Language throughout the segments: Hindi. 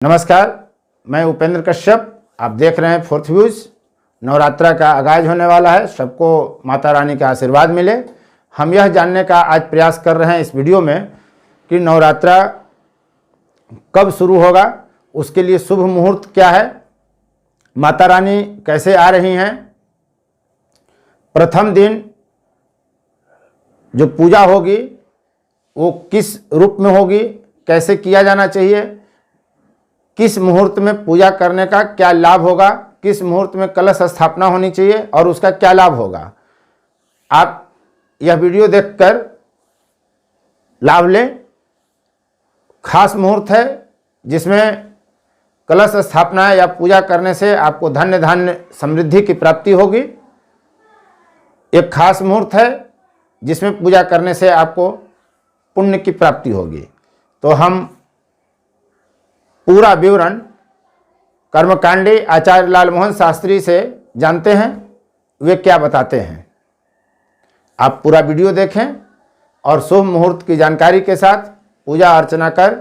नमस्कार, मैं उपेंद्र कश्यप। आप देख रहे हैं फोर्थ व्यूज। नवरात्रा का आगाज होने वाला है। सबको माता रानी का आशीर्वाद मिले। हम यह जानने का आज प्रयास कर रहे हैं इस वीडियो में कि नवरात्रा कब शुरू होगा, उसके लिए शुभ मुहूर्त क्या है, माता रानी कैसे आ रही हैं, प्रथम दिन जो पूजा होगी वो किस रूप में होगी, कैसे किया जाना चाहिए, किस मुहूर्त में पूजा करने का क्या लाभ होगा, किस मुहूर्त में कलश स्थापना होनी चाहिए और उसका क्या लाभ होगा। आप यह वीडियो देखकर लाभ लें। खास मुहूर्त है जिसमें कलश स्थापना या पूजा करने से आपको धन्य धान्य समृद्धि की प्राप्ति होगी। एक खास मुहूर्त है जिसमें पूजा करने से आपको पुण्य की प्राप्ति होगी। तो हम पूरा विवरण कर्मकांडी आचार्य लालमोहन शास्त्री से जानते हैं, वे क्या बताते हैं। आप पूरा वीडियो देखें और शुभ मुहूर्त की जानकारी के साथ पूजा अर्चना कर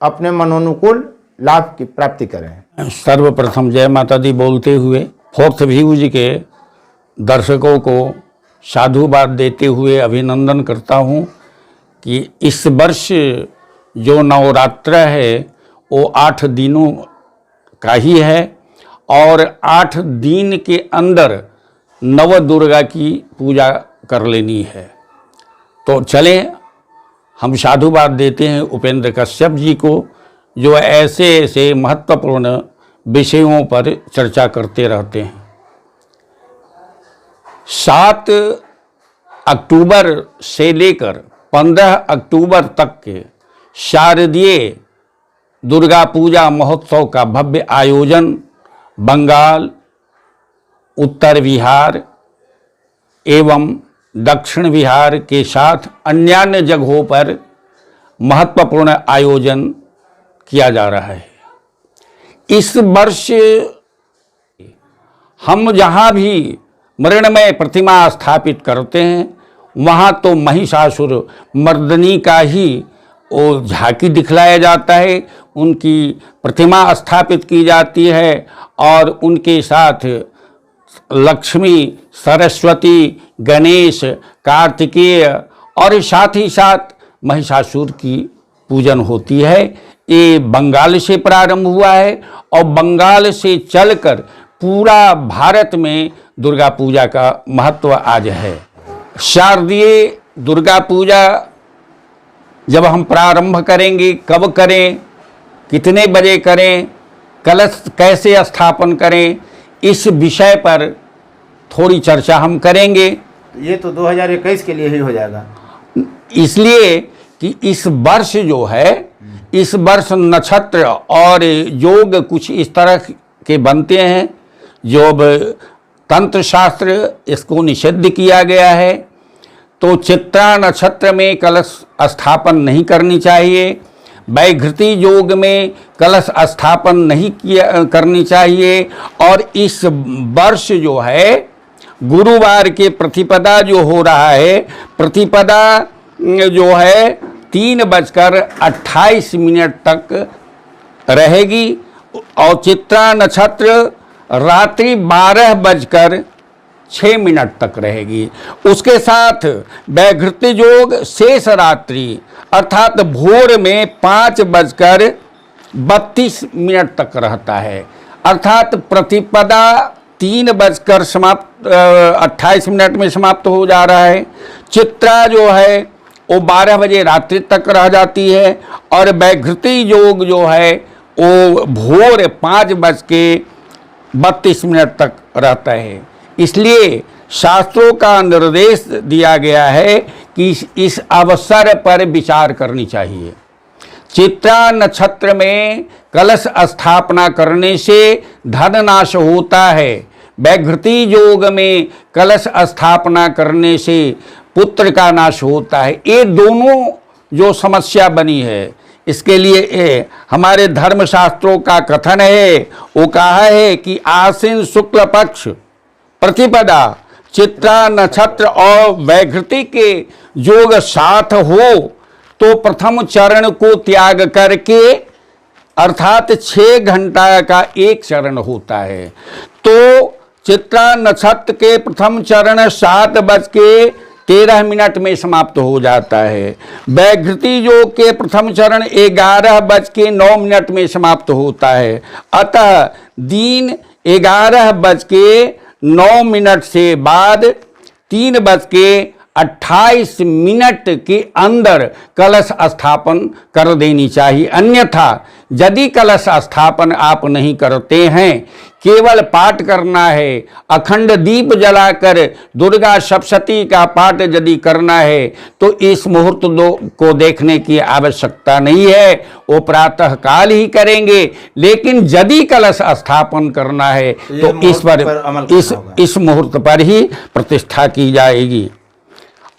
अपने मनोनुकूल लाभ की प्राप्ति करें। सर्वप्रथम जय माता दी बोलते हुए फोर्थ व्यूज के दर्शकों को साधुवाद देते हुए अभिनंदन करता हूँ कि इस वर्ष जो नवरात्र है वो 8 दिनों का ही है और 8 दिन के अंदर नव दुर्गा की पूजा कर लेनी है। तो चलें, हम साधुवाद देते हैं उपेंद्र कश्यप जी को, जो ऐसे ऐसे महत्वपूर्ण विषयों पर चर्चा करते रहते हैं। 7 अक्टूबर से लेकर 15 अक्टूबर तक के शारदीय दुर्गा पूजा महोत्सव का भव्य आयोजन बंगाल, उत्तर बिहार एवं दक्षिण बिहार के साथ अन्य जगहों पर महत्वपूर्ण आयोजन किया जा रहा है। इस वर्ष हम जहाँ भी मृण्मय प्रतिमा स्थापित करते हैं वहाँ तो महिषासुर मर्दनी का ही वो झांकी दिखलाया जाता है, उनकी प्रतिमा स्थापित की जाती है और उनके साथ लक्ष्मी, सरस्वती, गणेश, कार्तिकेय और साथ ही साथ महिषासुर की पूजन होती है। ये बंगाल से प्रारंभ हुआ है और बंगाल से चलकर पूरा भारत में दुर्गा पूजा का महत्व आज है। शारदीय दुर्गा पूजा जब हम प्रारंभ करेंगे, कब करें, कितने बजे करें, कलश कैसे स्थापन करें, इस विषय पर थोड़ी चर्चा हम करेंगे। ये तो 2021 के लिए ही हो जाएगा, इसलिए कि इस वर्ष जो है, इस वर्ष नक्षत्र और योग कुछ इस तरह के बनते हैं जो तंत्र शास्त्र इसको निषिद्ध किया गया है। तो चित्रा नक्षत्र में कलश स्थापन नहीं करनी चाहिए, वैघृति योग में कलश स्थापन नहीं करनी चाहिए। और इस वर्ष जो है गुरुवार के प्रतिपदा जो हो रहा है, प्रतिपदा जो है 3:28 तक रहेगी और चित्रा नक्षत्र रात्रि 12:06 तक रहेगी। उसके साथ वैघृति योग शेष रात्रि अर्थात भोर में 5:32 तक रहता है। अर्थात प्रतिपदा 3:28 में समाप्त हो जा रहा है। चित्रा जो है वो 12 बजे रात्रि तक रह जाती है और वैघृति योग जो है वो भोर 5:32 तक रहता है। इसलिए शास्त्रों का निर्देश दिया गया है कि इस अवसर पर विचार करनी चाहिए। चित्रा नक्षत्र में कलश स्थापना करने से धन नाश होता है, वैघृति योग में कलश स्थापना करने से पुत्र का नाश होता है। ये दोनों जो समस्या बनी है, इसके लिए हमारे धर्मशास्त्रों का कथन है, वो कहा है कि आश्विन शुक्ल पक्ष प्रतिपदा चित्रा नक्षत्र और वैघृति के योग साथ हो तो प्रथम चरण को त्याग करके अर्थात 6 घंटा का एक चरण होता है। तो चित्रा नक्षत्र के प्रथम चरण 7:13 में समाप्त हो जाता है। वैघृति योग के प्रथम चरण 11:09 में समाप्त होता है। अतः दिन 11:09 से बाद 3:28 के अंदर कलश स्थापन कर देनी चाहिए। अन्यथा यदि कलश स्थापन आप नहीं करते हैं, केवल पाठ करना है, अखंड दीप जलाकर दुर्गा सप्तशती का पाठ यदि करना है, तो इस मुहूर्त को देखने की आवश्यकता नहीं है, वो प्रातः काल ही करेंगे। लेकिन यदि कलश स्थापन करना है तो इस मुहूर्त पर ही प्रतिष्ठा की जाएगी।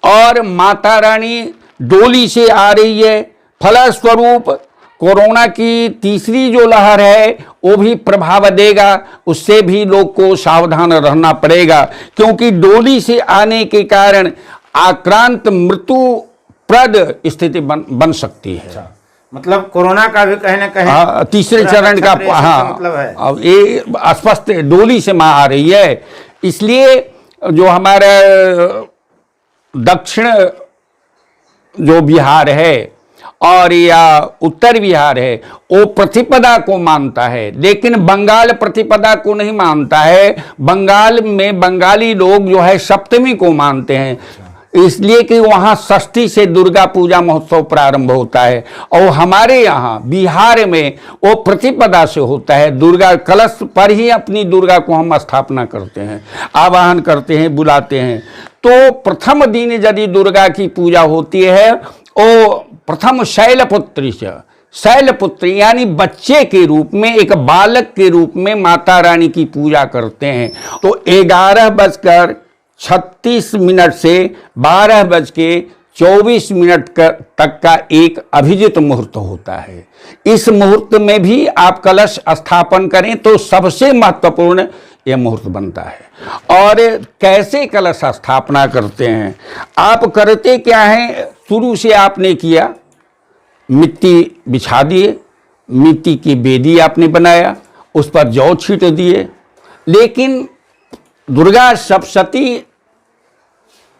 और माता रानी डोली से आ रही है, फलस्वरूप कोरोना की तीसरी जो लहर है वो भी प्रभाव देगा, उससे भी लोग को सावधान रहना पड़ेगा, क्योंकि डोली से आने के कारण आक्रांत मृत्युप्रद स्थिति बन सकती है। मतलब कोरोना का भी कहीं ना कहीं तीसरे चरण का मतलब है। अब ये स्पष्ट डोली से मां आ रही है, इसलिए जो हमारा दक्षिण जो बिहार है और या उत्तर बिहार है वो प्रतिपदा को मानता है, लेकिन बंगाल प्रतिपदा को नहीं मानता है। बंगाल में बंगाली लोग जो है सप्तमी को मानते हैं, इसलिए कि वहाँ षष्ठी से दुर्गा पूजा महोत्सव प्रारंभ होता है। और हमारे यहाँ बिहार में वो प्रतिपदा से होता है। दुर्गा कलश पर ही अपनी दुर्गा को हम स्थापना करते हैं, आवाहन करते हैं, बुलाते हैं। तो प्रथम दिन यदि दुर्गा की पूजा होती है, वो प्रथम शैलपुत्री से, शैलपुत्री यानी बच्चे के रूप में, एक बालक के रूप में माता रानी की पूजा करते हैं। तो 11:36 से 12:24 तक का एक अभिजित मुहूर्त होता है। इस मुहूर्त में भी आप कलश स्थापन करें तो सबसे महत्वपूर्ण यह मुहूर्त बनता है। और कैसे कलश स्थापना करते हैं, आप करते क्या हैं, शुरू से आपने किया, मिट्टी बिछा दिए, मिट्टी की बेदी आपने बनाया, उस पर जौ छीट दिए। लेकिन दुर्गा सप्तशती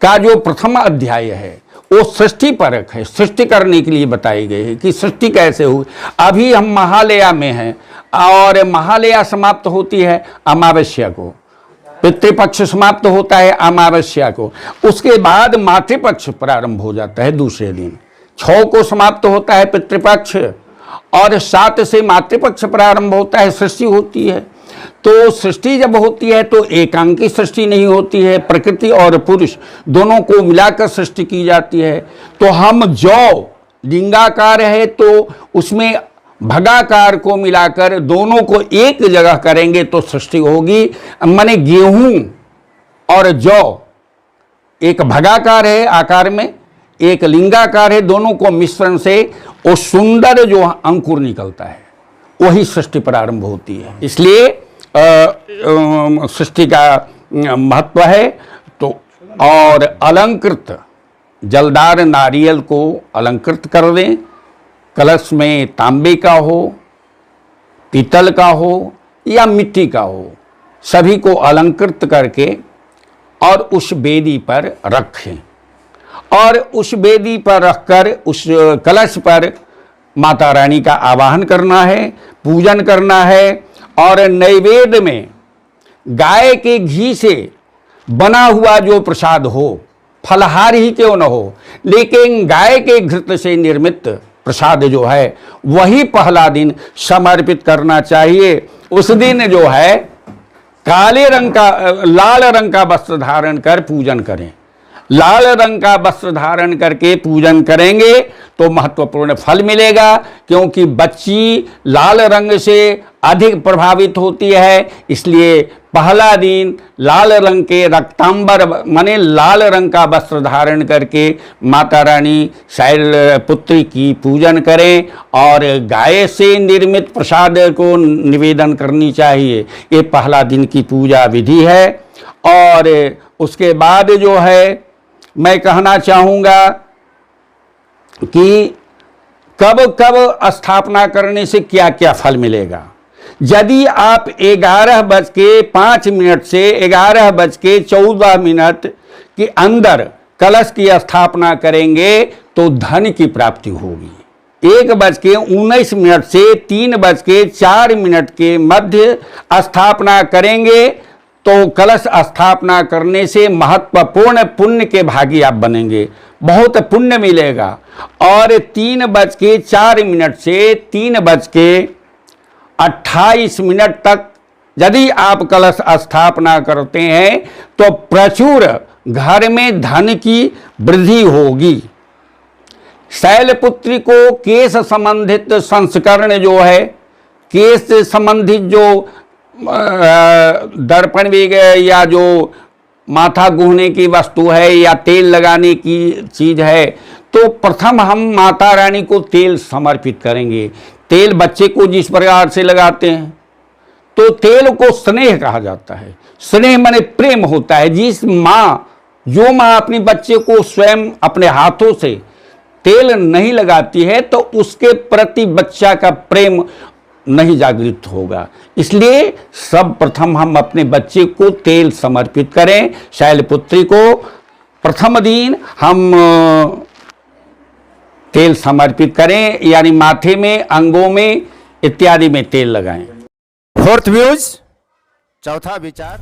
का जो प्रथम अध्याय है वो सृष्टि परक है, सृष्टि करने के लिए बताई गई है कि सृष्टि कैसे हुई। अभी हम महालया में हैं और महालया समाप्त होती है अमावस्या को, पितृपक्ष समाप्त होता है अमावस्या को, उसके बाद मातृपक्ष प्रारंभ हो जाता है दूसरे दिन। 6 को समाप्त होता है पितृपक्ष और 7 से मातृपक्ष प्रारंभ होता है, सृष्टि होती है। तो सृष्टि जब होती है तो एकांकी सृष्टि नहीं होती है, प्रकृति और पुरुष दोनों को मिलाकर सृष्टि की जाती है। तो हम जौ लिंगाकार है तो उसमें भगाकार को मिलाकर दोनों को एक जगह करेंगे तो सृष्टि होगी। माने गेहूं और जौ एक भगाकार है आकार में, एक लिंगाकार है, दोनों को मिश्रण से वो सुंदर जो अंकुर निकलता है वही सृष्टि प्रारंभ होती है। इसलिए सृष्टि का महत्व है। तो और अलंकृत जलदार नारियल को अलंकृत कर दें, कलश में तांबे का हो, पीतल का हो या मिट्टी का हो, सभी को अलंकृत करके और उस बेदी पर रखें। और उस बेदी पर रखकर उस कलश पर माता रानी का आवाहन करना है, पूजन करना है। और नैवेद्य में गाय के घी से बना हुआ जो प्रसाद हो, फलहार ही क्यों न हो, लेकिन गाय के घृत से निर्मित प्रसाद जो है वही पहला दिन समर्पित करना चाहिए। उस दिन जो है काले रंग का, लाल रंग का वस्त्र धारण कर पूजन करें। लाल रंग का वस्त्र धारण करके पूजन करेंगे तो महत्वपूर्ण फल मिलेगा, क्योंकि बच्ची लाल रंग से अधिक प्रभावित होती है। इसलिए पहला दिन लाल रंग के रक्तांबर माने लाल रंग का वस्त्र धारण करके माता रानी शैलपुत्री की पूजन करें और गाय से निर्मित प्रसाद को निवेदन करनी चाहिए। ये पहला दिन की पूजा विधि है। और उसके बाद जो है मैं कहना चाहूँगा कि कब कब स्थापना करने से क्या क्या फल मिलेगा। यदि आप 11:05 से 11:14 के अंदर कलश की स्थापना करेंगे तो धन की प्राप्ति होगी। 1:19 से 3:04 के मध्य स्थापना करेंगे तो कलश स्थापना करने से महत्वपूर्ण पुण्य के भागी आप बनेंगे, बहुत पुण्य मिलेगा। और 3:04 से 3:28 तक यदि आप कलश स्थापना करते हैं तो प्रचुर घर में धन की वृद्धि होगी। शैलपुत्री को केश संबंधित संस्करण जो है, केश संबंधित जो दर्पण भी या जो माथा गूंथने की वस्तु है या तेल लगाने की चीज़ है, तो प्रथम हम माता रानी को तेल समर्पित करेंगे। तेल बच्चे को जिस प्रकार से लगाते हैं, तो तेल को स्नेह कहा जाता है। स्नेह माने प्रेम होता है। जो माँ अपने बच्चे को स्वयं अपने हाथों से तेल नहीं लगाती है तो उसके प्रति बच्चा का प्रेम नहीं जागृत होगा। इसलिए सब प्रथम हम अपने बच्चे को तेल समर्पित करें। शैलपुत्री को प्रथम दिन हम तेल समर्पित करें, यानी माथे में, अंगों में इत्यादि में तेल लगाएं। फोर्थ व्यूज, चौथा विचार।